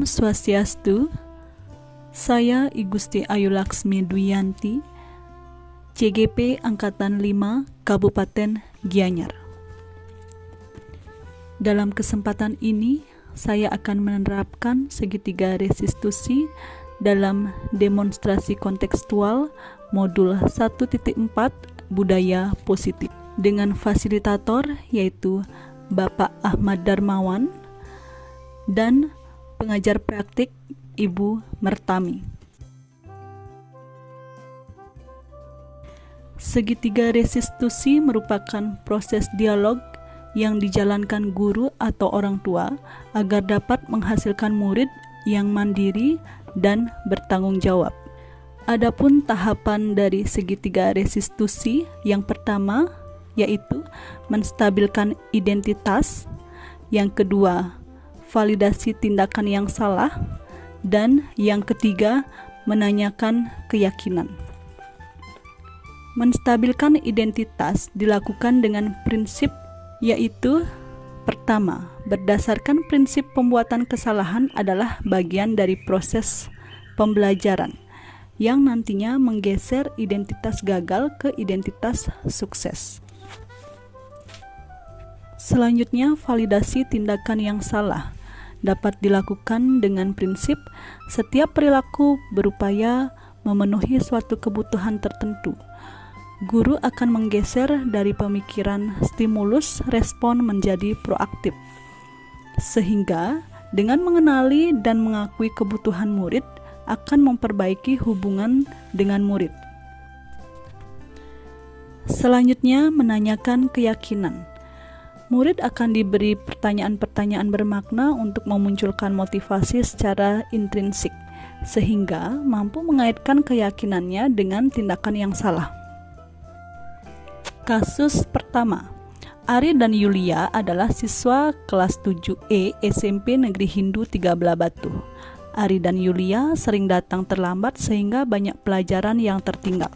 Swastiastu. Saya I Gusti Ayu Laksmi Dwiyanti, CGP Angkatan 5 Kabupaten Gianyar. Dalam kesempatan ini, saya akan menerapkan segitiga restitusi dalam demonstrasi kontekstual modul 1.4 Budaya Positif dengan fasilitator yaitu Bapak Ahmad Darmawan dan pengajar praktik Ibu Mertami. Segitiga restitusi merupakan proses dialog yang dijalankan guru atau orang tua agar dapat menghasilkan murid yang mandiri dan bertanggung jawab. Adapun tahapan dari segitiga restitusi yang pertama yaitu menstabilkan identitas, yang kedua validasi tindakan yang salah, dan yang ketiga menanyakan keyakinan. Menstabilkan identitas dilakukan dengan prinsip yaitu pertama, berdasarkan prinsip pembuatan kesalahan adalah bagian dari proses pembelajaran yang nantinya menggeser identitas gagal ke identitas sukses. Selanjutnya, validasi tindakan yang salah dapat dilakukan dengan prinsip setiap perilaku berupaya memenuhi suatu kebutuhan tertentu. Guru akan menggeser dari pemikiran stimulus respon menjadi proaktif, sehingga dengan mengenali dan mengakui kebutuhan murid akan memperbaiki hubungan dengan murid. Selanjutnya, menanyakan keyakinan. Murid akan diberi pertanyaan-pertanyaan bermakna untuk memunculkan motivasi secara intrinsik, sehingga mampu mengaitkan keyakinannya dengan tindakan yang salah. Kasus pertama, Ari dan Yulia adalah siswa kelas 7E SMP Negeri Hindu Tiga Belah Batu. Ari dan Yulia sering datang terlambat sehingga banyak pelajaran yang tertinggal.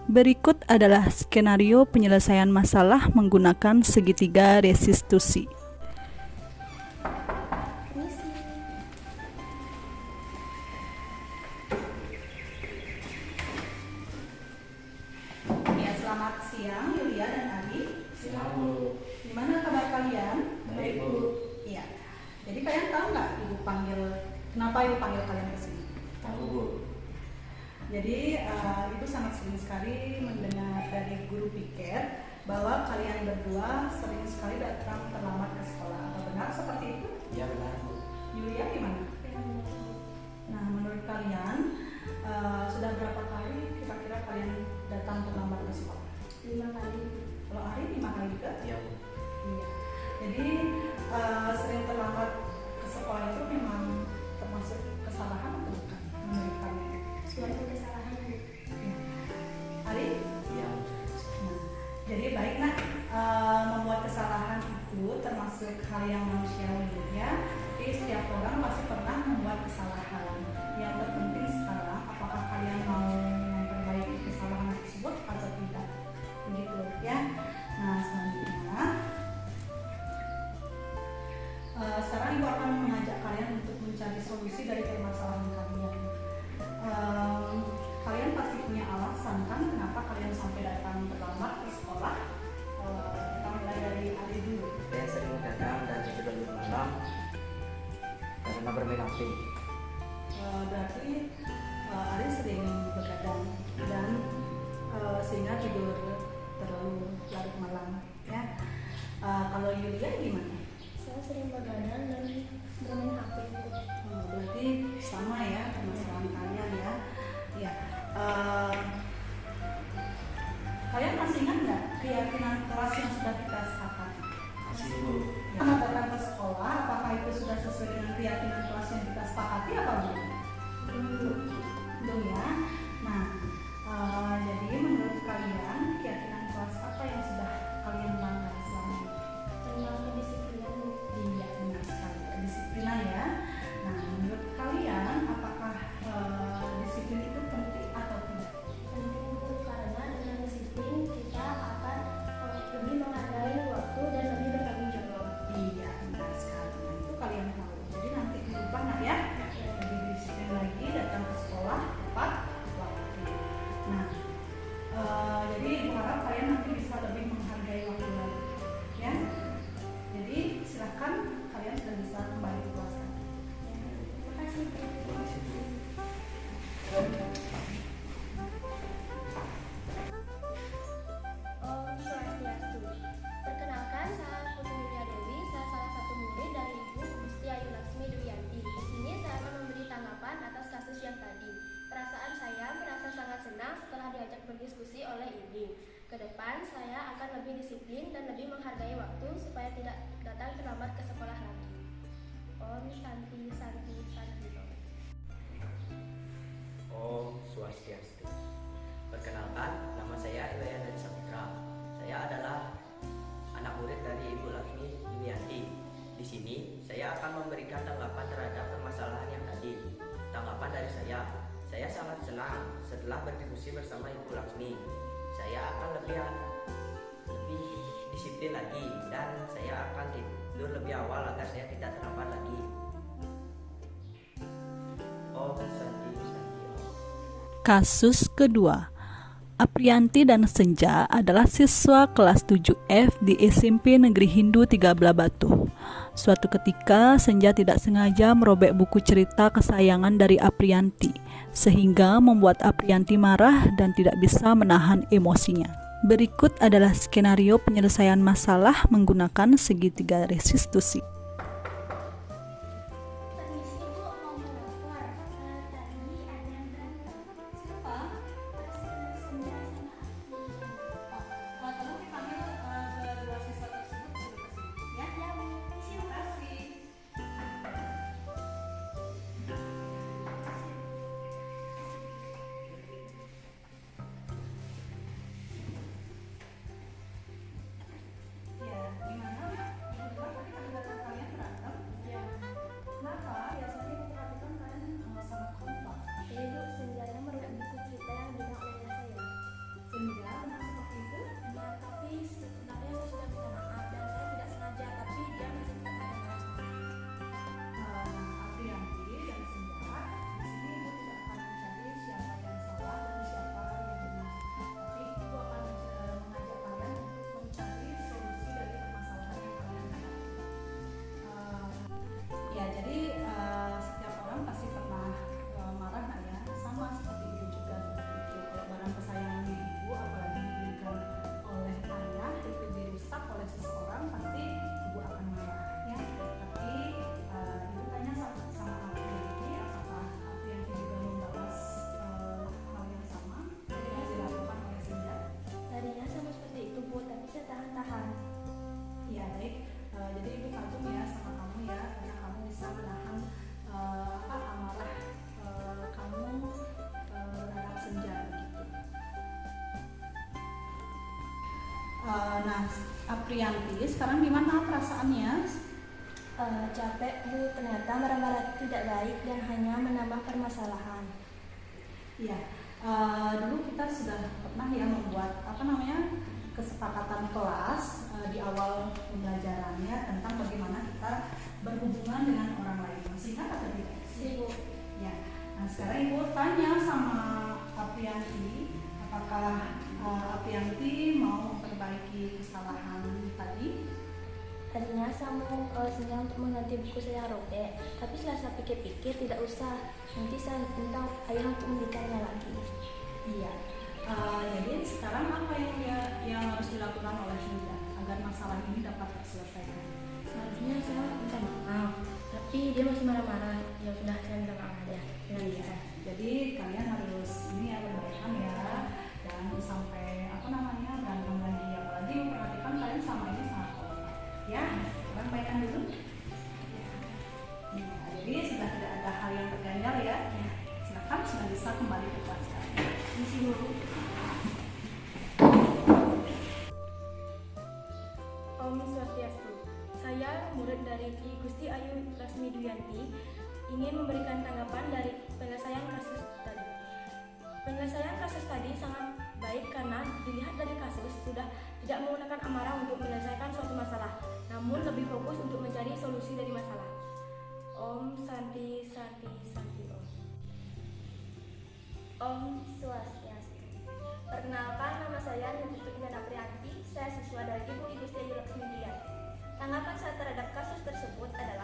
Berikut adalah skenario penyelesaian masalah menggunakan segitiga restitusi. Ya, selamat siang Yulia dan Ari. Siang, Bu. Gimana kabar kalian? Baik, Bu. Iya. Jadi kalian tahu nggak kenapa Ibu panggil kalian ke sini? Tahu, Bu. Jadi Ibu sangat sering sekali mendengar dari guru piket bahwa kalian berdua sering sekali datang terlambat ke sekolah. Apa benar seperti itu? Iya, benar, Bu. Yulia gimana? Nah, menurut kalian sudah berapa kali kira-kira kalian datang terlambat ke sekolah? 5 kali. Kalau Ari 5 kali juga? Iya, Bu. Iya. Jadi sering terlambat ke sekolah itu memang termasuk kesalahan atau bukan menurut kalian? Suatu kesalahan, Bu. Ari? Iya. Nah, jadi baik nak, membuat kesalahan itu termasuk hal yang manusiawi ya. Jadi setiap orang pasti pernah membuat kesalahan. Yang terpenting sekarang apakah kalian mau memperbaiki kesalahan tersebut atau tidak, begitu ya. Nah selanjutnya, sekarang Ibu akan mengajak kalian untuk mencari solusi dari permasalahan kalian. Kalian pasti punya alasan kan kenapa kalian sampai datang terlambat ke sekolah. Kita mulai dari Ari dulu. Saya sering datang dan tidur di malam karena bermain HP. Berarti Ari sering begadang dan sehingga tidur terlalu larut malam ya. Kalau Yulia gimana? Saya sering begadang dan bermain HP, Bu. Berarti sama ya permasalahan kalian ya. Ya. Kalian masih ingat nggak keyakinan kelas yang sudah kita sepakati? Masih, Bu. Karena datang ke sekolah, apakah itu sudah sesuai dengan keyakinan kelas yang kita sepakati apa belum? Belum ya. Nah, jadi menurut kalian keyakinan kelas apa yang sudah kalian langgar selama ini? Tentang kedisiplinan, Bu. Iya, benar sekali. Kedisiplinan ya. Nah, menurut kalian apakah disiplin itu penting atau tidak? Penting, Bu, karena dengan disiplin kita akan lebih menghargai Ke depan saya akan lebih disiplin dan lebih menghargai waktu supaya tidak datang terlambat ke sekolah lagi. Om Santi Santi Santi Om. Om Swastiastu. Perkenalkan, nama saya Iwayan dari Saputra. Saya adalah anak murid dari Ibu Laksmi Yulianti. Di sini saya akan memberikan tanggapan terhadap permasalahan yang tadi. Tanggapan dari saya sangat senang setelah berdiskusi bersama Ibu Laksmi. Saya akan lebih disiplin lagi dan saya akan tidur lebih awal agar saya tidak terlambat lagi. Om Santi Santi Om. Kasus kedua, Aprianti dan Senja adalah siswa kelas 7F di SMP Negeri Hindu Tiga Belah Batu. Suatu ketika, Senja tidak sengaja merobek buku cerita kesayangan dari Aprianti, sehingga membuat Aprianti marah dan tidak bisa menahan emosinya. Berikut adalah skenario penyelesaian masalah menggunakan segitiga restitusi. Permisi Bu, mau melapor. Tadi ada yang berantem. Siapa? Senja sama aku. Tolong dipanggil kedua siswa tersebut dulu ke sini, ya? Ya Bu, Terima kasih. Ya, gimana? Ibu dengar tadi kata kalian berantem? ya. Kenapa? Biasanya ibu perhatikan kalian sangat kompak. Ini Bu, Senjanya merubah buku cerita yang diberikan oleh ayah saya. Senja, benar seperti itu? Ya, tapi sebenarnya saya sudah minta maaf dan saya tidak sengaja, tapi dia masih tetap marah. Aprianti dan Senja, di sini ibu tidak akan mencari siapa yang salah dan siapa yang benar. Tapi ibu akan mengajak kalian untuk mencari solusi dari permasalahan yang kalian hadapi. Ya, jadi setiap orang pasti pernah marah nggak ya? Sama seperti ibu juga seperti itu. Kalau barang kesayangan ibu, apalagi diberikan oleh ayah, itu dirusak oleh seseorang, pasti ibu akan marah, ya. Tapi ibu tanya sama Aprianti, apakah Aprianti juga membalas hal yang sama yang dilakukan oleh Senja? Tadinya sama seperti itu Bu, tapi saya tahan-tahan. Ya, baik. Jadi ibu kagum ya sama kamu ya, karena kamu bisa menahan amarah kamu terhadap Senja begitu. Nah, Aprianti, sekarang gimana perasaannya? Capek Bu, ternyata marah-marah tidak baik dan hanya menambah permasalahan. Iya, dulu kita sudah pernah ya membuat kesepakatan kelas di awal pembelajarannya tentang bagaimana kita berhubungan dengan orang lain. Masih ingat atau tidak? Ibu, Ya. Nah, sekarang ibu tanya sama Aprianti, apakah Aprianti mau memperbaiki kesalahan tadi? tadinya saya mau Senja untuk mengganti buku saya yang robek, tapi setelah saya pikir-pikir tidak usah. Nanti saya minta ayah untuk membelikannya lagi. Iya. Jadi sekarang apa yang harus dilakukan oleh Senja agar masalah ini dapat terselesaikan? Seharusnya saya minta maaf, tapi dia masih marah-marah. Ya sudah, saya minta maaf aja. Iya. Jadi kalian harus ini ya berbaikan ya, jangan sampai berantem lagi. Apalagi memperhatikan kalian sama ini sangat kompak. Ya, sekarang baikan dulu. Nah, jadi sudah tidak ada hal yang terganjal ya. Silakan sudah bisa kembali ke kelas kalian. Misi guru. Om Swastiastu. Saya murid dari Ki Gusti Ayu Lasmi Duyanti ingin memberikan tanggapan dari penyelesaian kasus tadi. Penyelesaian kasus tadi sangat baik karena dilihat dari kasus sudah tidak menggunakan amarah untuk menyelesaikan suatu masalah, namun lebih fokus untuk mencari solusi dari masalah. Om Santi Santi Santi Om. Om Swastiastu. Perkenalkan, nama saya Niputu Indah Aprianti. Saya siswa dari Ibu Gusti Ayu Lasmi Duyanti. Tanggapan saya terhadap kasus tersebut adalah